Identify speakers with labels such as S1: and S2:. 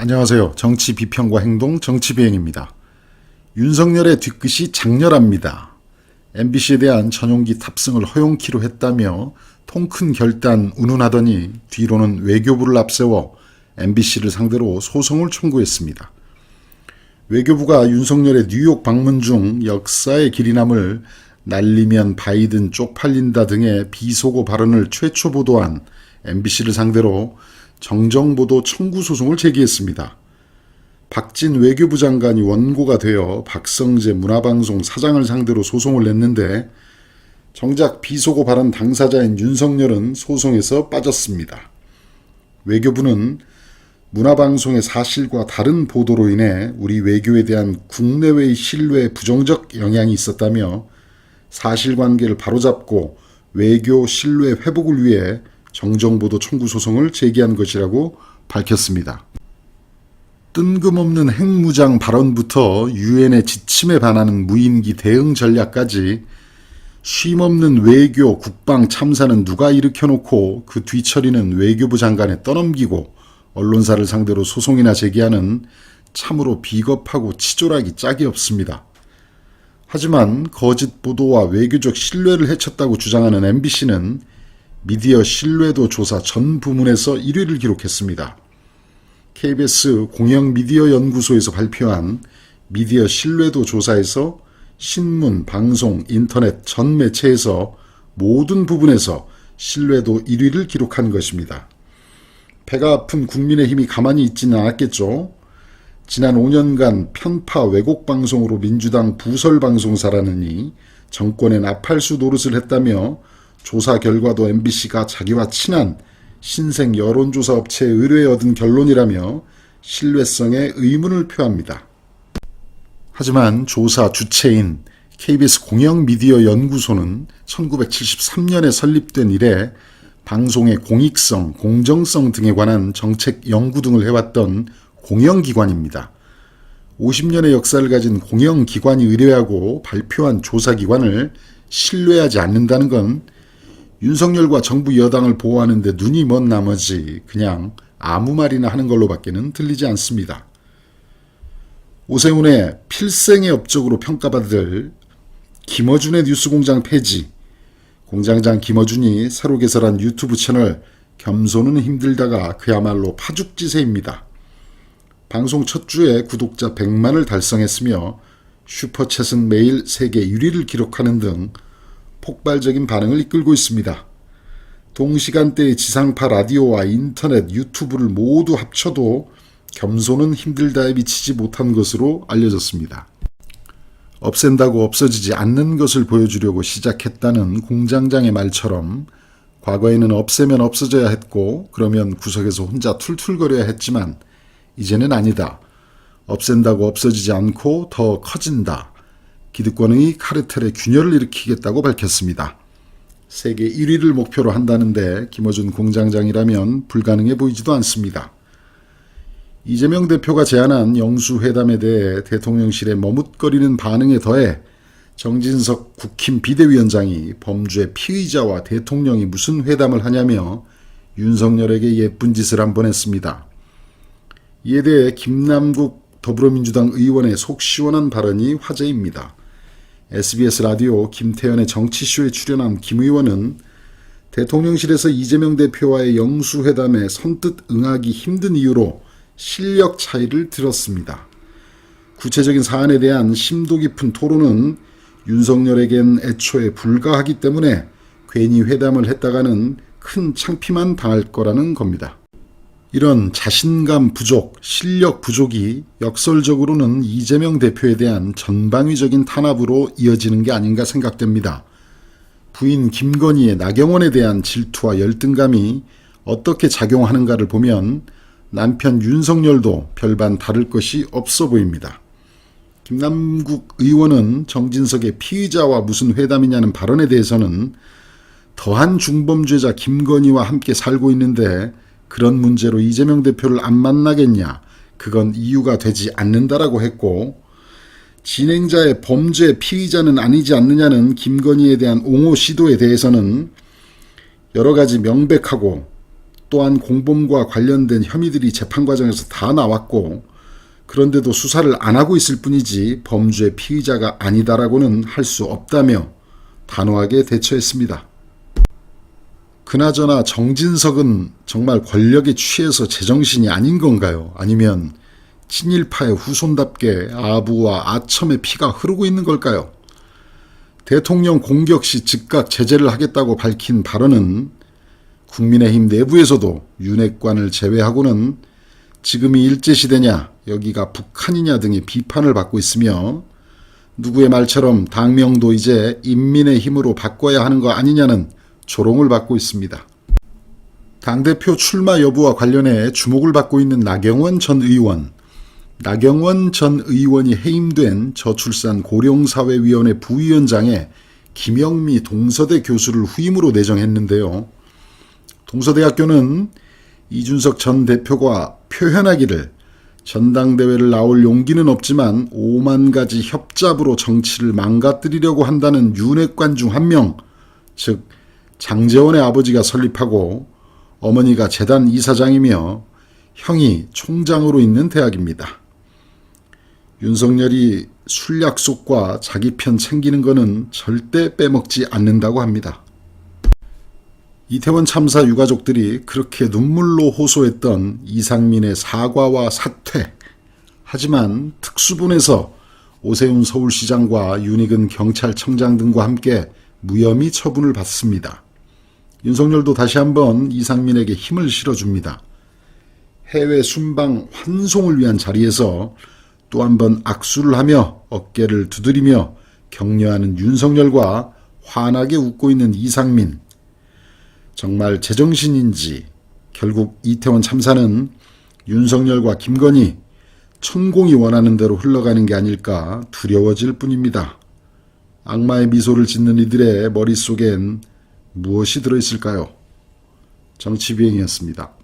S1: 안녕하세요. 정치 비평과 행동 정치비행입니다. 윤석열의 뒤끝이 장렬합니다. MBC에 대한 전용기 탑승을 허용키로 했다며 통큰 결단 운운하더니 뒤로는 외교부를 앞세워 MBC를 상대로 소송을 청구했습니다. 외교부가 윤석열의 뉴욕 방문 중 역사의 길이 남을 날리면 바이든 쪽팔린다 등의 비속어 발언을 최초 보도한 MBC를 상대로 정정보도 청구 소송을 제기했습니다. 박진 외교부 장관이 원고가 되어 박성재 문화방송 사장을 상대로 소송을 냈는데 정작 비속어 발언 당사자인 윤석열은 소송에서 빠졌습니다. 외교부는 문화방송의 사실과 다른 보도로 인해 우리 외교에 대한 국내외의 신뢰에 부정적 영향이 있었다며 사실관계를 바로잡고 외교 신뢰 회복을 위해 정정보도 청구 소송을 제기한 것이라고 밝혔습니다. 뜬금없는 핵무장 발언부터 유엔의 지침에 반하는 무인기 대응 전략까지 쉼없는 외교, 국방 참사는 누가 일으켜놓고 그 뒤처리는 외교부 장관에 떠넘기고 언론사를 상대로 소송이나 제기하는 참으로 비겁하고 치졸하기 짝이 없습니다. 하지만 거짓 보도와 외교적 신뢰를 해쳤다고 주장하는 MBC는 미디어 신뢰도 조사 전 부문에서 1위를 기록했습니다. KBS 공영미디어연구소에서 발표한 미디어 신뢰도 조사에서 신문, 방송, 인터넷 전 매체에서 모든 부분에서 신뢰도 1위를 기록한 것입니다. 배가 아픈 국민의힘이 가만히 있지는 않았겠죠. 지난 5년간 편파 왜곡 방송으로 민주당 부설 방송사라느니 정권의 나팔수 노릇을 했다며 조사 결과도 MBC가 자기와 친한 신생 여론조사 업체에 의뢰해 얻은 결론이라며 신뢰성에 의문을 표합니다. 하지만 조사 주체인 KBS 공영미디어연구소는 1973년에 설립된 이래 방송의 공익성, 공정성 등에 관한 정책 연구 등을 해왔던 공영기관입니다. 50년의 역사를 가진 공영기관이 의뢰하고 발표한 조사기관을 신뢰하지 않는다는 건 윤석열과 정부 여당을 보호하는 데 눈이 먼 나머지 그냥 아무 말이나 하는 걸로 밖에는 들리지 않습니다. 오세훈의 필생의 업적으로 평가받을 김어준의 뉴스공장 폐지, 공장장 김어준이 새로 개설한 유튜브 채널 겸손은 힘들다가 그야말로 파죽지세입니다. 방송 첫 주에 구독자 100만을 달성했으며 슈퍼챗은 매일 세계 1위를 기록하는 등 폭발적인 반응을 이끌고 있습니다. 동시간대의 지상파 라디오와 인터넷, 유튜브를 모두 합쳐도 겸손은 힘들다에 미치지 못한 것으로 알려졌습니다. 없앤다고 없어지지 않는 것을 보여주려고 시작했다는 공장장의 말처럼 과거에는 없애면 없어져야 했고 그러면 구석에서 혼자 툴툴거려야 했지만 이제는 아니다. 없앤다고 없어지지 않고 더 커진다. 기득권의 카르텔의 균열을 일으키겠다고 밝혔습니다. 세계 1위를 목표로 한다는데 김어준 공장장이라면 불가능해 보이지도 않습니다. 이재명 대표가 제안한 영수회담에 대해 대통령실의 머뭇거리는 반응에 더해 정진석 국힘 비대위원장이 범죄 피의자와 대통령이 무슨 회담을 하냐며 윤석열에게 예쁜 짓을 한번 했습니다. 이에 대해 김남국 더불어민주당 의원의 속 시원한 발언이 화제입니다. SBS 라디오 김태현의 정치쇼에 출연한 김 의원은 대통령실에서 이재명 대표와의 영수회담에 선뜻 응하기 힘든 이유로 실력 차이를 들었습니다. 구체적인 사안에 대한 심도 깊은 토론은 윤석열에겐 애초에 불가하기 때문에 괜히 회담을 했다가는 큰 창피만 당할 거라는 겁니다. 이런 자신감 부족, 실력 부족이 역설적으로는 이재명 대표에 대한 전방위적인 탄압으로 이어지는 게 아닌가 생각됩니다. 부인 김건희의 나경원에 대한 질투와 열등감이 어떻게 작용하는가를 보면 남편 윤석열도 별반 다를 것이 없어 보입니다. 김남국 의원은 정진석의 피의자와 무슨 회담이냐는 발언에 대해서는 더한 중범죄자 김건희와 함께 살고 있는데 그런 문제로 이재명 대표를 안 만나겠냐, 그건 이유가 되지 않는다라고 했고 진행자의 범죄 피의자는 아니지 않느냐는 김건희에 대한 옹호 시도에 대해서는 여러 가지 명백하고 또한 공범과 관련된 혐의들이 재판 과정에서 다 나왔고 그런데도 수사를 안 하고 있을 뿐이지 범죄의 피의자가 아니다라고는 할 수 없다며 단호하게 대처했습니다. 그나저나 정진석은 정말 권력에 취해서 제정신이 아닌 건가요? 아니면 친일파의 후손답게 아부와 아첨의 피가 흐르고 있는 걸까요? 대통령 공격 시 즉각 제재를 하겠다고 밝힌 발언은 국민의힘 내부에서도 윤핵관을 제외하고는 지금이 일제시대냐, 여기가 북한이냐 등의 비판을 받고 있으며 누구의 말처럼 당명도 이제 인민의 힘으로 바꿔야 하는 거 아니냐는 조롱을 받고 있습니다. 당대표 출마 여부와 관련해 주목을 받고 있는 나경원 전 의원. 나경원 전 의원이 해임된 저출산 고령사회위원회 부위원장에 김영미 동서대 교수를 후임으로 내정했는데요. 동서대학교는 이준석 전 대표가 표현하기를 전당대회를 나올 용기는 없지만 5만 가지 협잡으로 정치를 망가뜨리려고 한다는 윤핵관 중 한 명, 즉 장제원의 아버지가 설립하고 어머니가 재단 이사장이며 형이 총장으로 있는 대학입니다. 윤석열이 술 약속과 자기 편 챙기는 것은 절대 빼먹지 않는다고 합니다. 이태원 참사 유가족들이 그렇게 눈물로 호소했던 이상민의 사과와 사퇴. 하지만 특수본에서 오세훈 서울시장과 윤익은 경찰청장 등과 함께 무혐의 처분을 받습니다. 윤석열도 다시 한번 이상민에게 힘을 실어줍니다. 해외 순방 환송을 위한 자리에서 또 한 번 악수를 하며 어깨를 두드리며 격려하는 윤석열과 환하게 웃고 있는 이상민. 정말 제정신인지 결국 이태원 참사는 윤석열과 김건희, 천공이 원하는 대로 흘러가는 게 아닐까 두려워질 뿐입니다. 악마의 미소를 짓는 이들의 머릿속엔 무엇이 들어있을까요? 정치비행이었습니다.